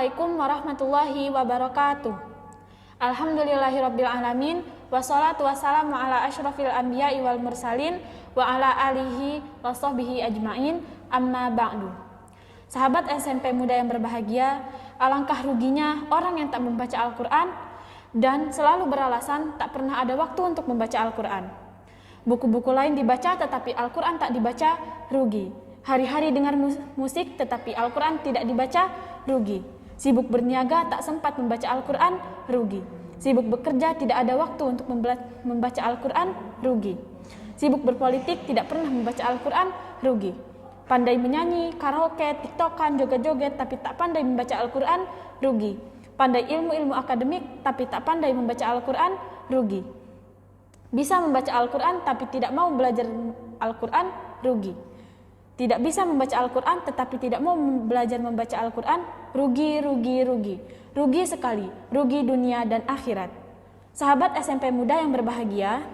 Assalamualaikum warahmatullahi wabarakatuh. Alhamdulillahirabbil alamin, wassalatu wassalamu ala asyrafil anbiya'i wal mursalin wa ala alihi wa sahbihi ajmain, amma ba'du. Sahabat SMP Muda yang berbahagia, alangkah ruginya orang yang tak membaca Al-Quran dan selalu beralasan tak pernah ada waktu untuk membaca Al-Quran. Buku-buku lain dibaca tetapi Al-Quran tak dibaca, rugi. Hari-hari dengar musik tetapi Al-Quran tidak dibaca, rugi. Sibuk berniaga tak sempat membaca Al-Quran, rugi. Sibuk bekerja tidak ada waktu untuk membaca Al-Quran, rugi. Sibuk berpolitik tidak pernah membaca Al-Quran, rugi. Pandai menyanyi, karaoke, tiktokan, joget-joget tapi tak pandai membaca Al-Quran, rugi. Pandai ilmu-ilmu akademik tapi tak pandai membaca Al-Quran, rugi. Bisa membaca Al-Quran tapi tidak mau belajar Al-Quran, rugi. Tidak bisa membaca Al-Quran tetapi tidak mau belajar membaca Al-Quran, rugi. Rugi sekali, rugi dunia dan akhirat. Sahabat SMP Muda yang berbahagia,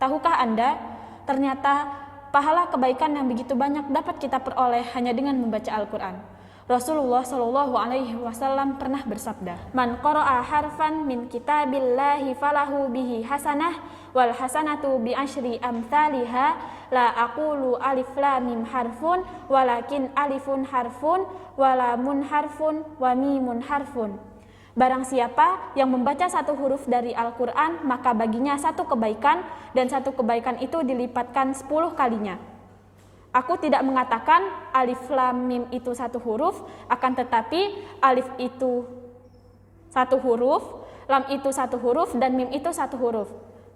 tahukah Anda, ternyata pahala kebaikan yang begitu banyak dapat kita peroleh hanya dengan membaca Al-Quran. Rasulullah SAW pernah bersabda, "Man qara'a harfan min kitabillahi falahu bihi hasanah wal hasanatu bi asyri amsalihha la aqulu alif lam mim harfun walakin alifun harfun wa lamun harfun wa mimun harfun." Barang siapa yang membaca satu huruf dari Al-Quran, maka baginya satu kebaikan, dan satu kebaikan itu dilipatkan 10 kalinya. Aku tidak mengatakan alif lam mim itu satu huruf, akan tetapi alif itu satu huruf, lam itu satu huruf, dan mim itu satu huruf.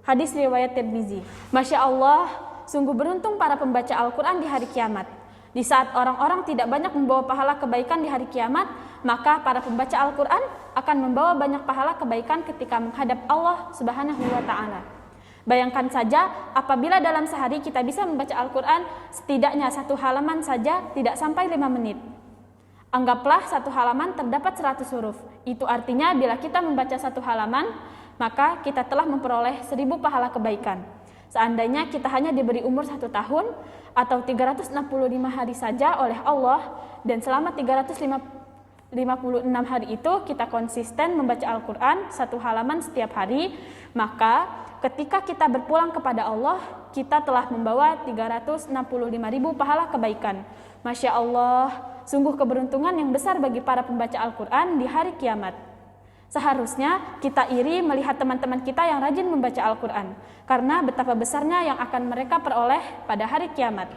Hadis riwayat Tirmizi. Masya Allah, sungguh beruntung para pembaca Al-Quran di hari kiamat. Di saat orang-orang tidak banyak membawa pahala kebaikan di hari kiamat, maka para pembaca Al-Quran akan membawa banyak pahala kebaikan ketika menghadap Allah Subhanahu wa Ta'ala. Bayangkan saja apabila dalam sehari kita bisa membaca Al-Quran setidaknya satu halaman saja tidak sampai 5 menit. Anggaplah satu halaman terdapat 100 huruf. Itu artinya bila kita membaca satu halaman, maka kita telah memperoleh 1000 pahala kebaikan. Seandainya kita hanya diberi umur 1 tahun atau 365 hari saja oleh Allah, dan selama 356 hari itu kita konsisten membaca Al-Quran satu halaman setiap hari, maka ketika kita berpulang kepada Allah, kita telah membawa 365.000 pahala kebaikan. Masya Allah, sungguh keberuntungan yang besar bagi para pembaca Al-Quran di hari kiamat. Seharusnya kita iri melihat teman-teman kita yang rajin membaca Al-Quran, karena betapa besarnya yang akan mereka peroleh pada hari kiamat.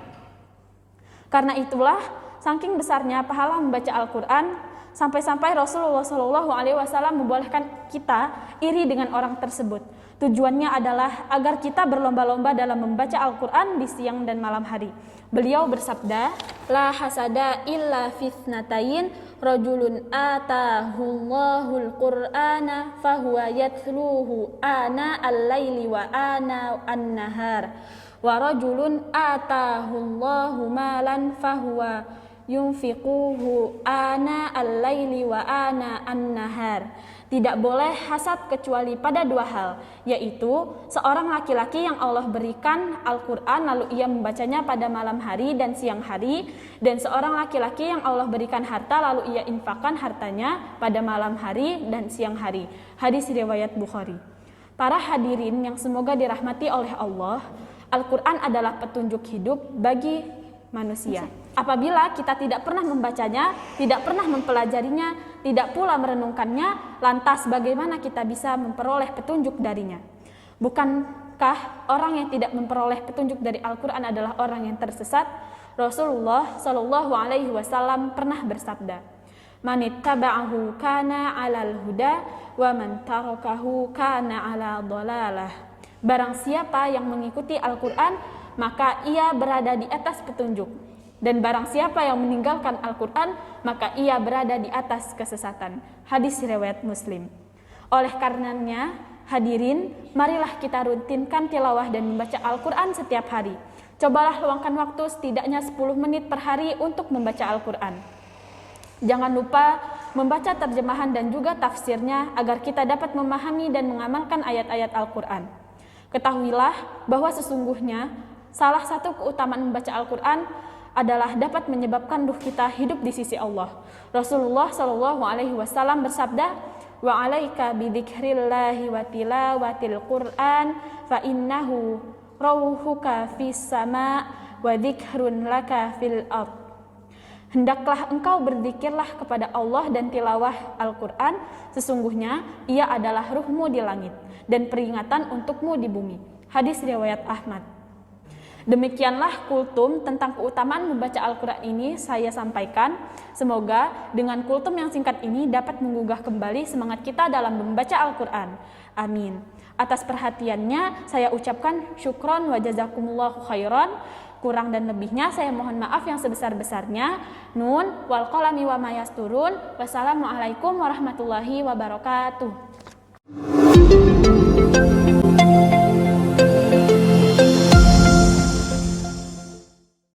Karena itulah, saking besarnya pahala membaca Al-Quran, sampai-sampai Rasulullah SAW membolehkan kita iri dengan orang tersebut. Tujuannya adalah agar kita berlomba-lomba dalam membaca Al-Quran di siang dan malam hari. Beliau bersabda, "La hasada illa fitnatain, rajulun atahullahul qur'ana fahuwa yatluhu ana al-laili wa ana an-nahar, wa rajulun atahullahu malan fahuwa yunfiquhu ana al-laili wa ana an-nahar." Tidak boleh hasad kecuali pada 2 hal, yaitu seorang laki-laki yang Allah berikan Al-Quran lalu ia membacanya pada malam hari dan siang hari, dan seorang laki-laki yang Allah berikan harta lalu ia infakkan hartanya pada malam hari dan siang hari. Hadis riwayat Bukhari. Para hadirin yang semoga dirahmati oleh Allah, Al-Quran adalah petunjuk hidup bagi manusia. Apabila kita tidak pernah membacanya, tidak pernah mempelajarinya, tidak pula merenungkannya, lantas bagaimana kita bisa memperoleh petunjuk darinya? Bukankah orang yang tidak memperoleh petunjuk dari Al-Quran adalah orang yang tersesat? Rasulullah SAW pernah bersabda, "Manittaba'ahu kana 'alal huda wa man tarakahu kana 'ala dhalalah." Barang siapa yang mengikuti Al-Quran, maka ia berada di atas petunjuk, dan barang siapa yang meninggalkan Al-Quran, maka ia berada di atas kesesatan. Hadis riwayat Muslim. Oleh karenanya, hadirin, marilah kita rutinkan tilawah dan membaca Al-Quran setiap hari. Cobalah luangkan waktu setidaknya 10 menit per hari untuk membaca Al-Quran. Jangan lupa membaca terjemahan dan juga tafsirnya agar kita dapat memahami dan mengamalkan ayat-ayat Al-Quran. Ketahuilah bahwa sesungguhnya salah satu keutamaan membaca Al-Quran adalah dapat menyebabkan ruh kita hidup di sisi Allah. Rasulullah Shallallahu Alaihi Wasallam bersabda, wa alaika bidzikrillahi wa tilawatil Qur'an fa innahu rauhuka fis sama wa dzikrun laka fil ard. Hendaklah engkau berzikirlah kepada Allah dan tilawah Al-Quran, sesungguhnya ia adalah ruhmu di langit dan peringatan untukmu di bumi. Hadis riwayat Ahmad. Demikianlah kultum tentang keutamaan membaca Al-Quran ini saya sampaikan. Semoga dengan kultum yang singkat ini dapat menggugah kembali semangat kita dalam membaca Al-Quran. Amin. Atas perhatiannya saya ucapkan syukron wa jazakumullahu khairan. Kurang dan lebihnya saya mohon maaf yang sebesar-besarnya. Nun wal qalami wa mayasturun. Wassalamualaikum warahmatullahi wabarakatuh.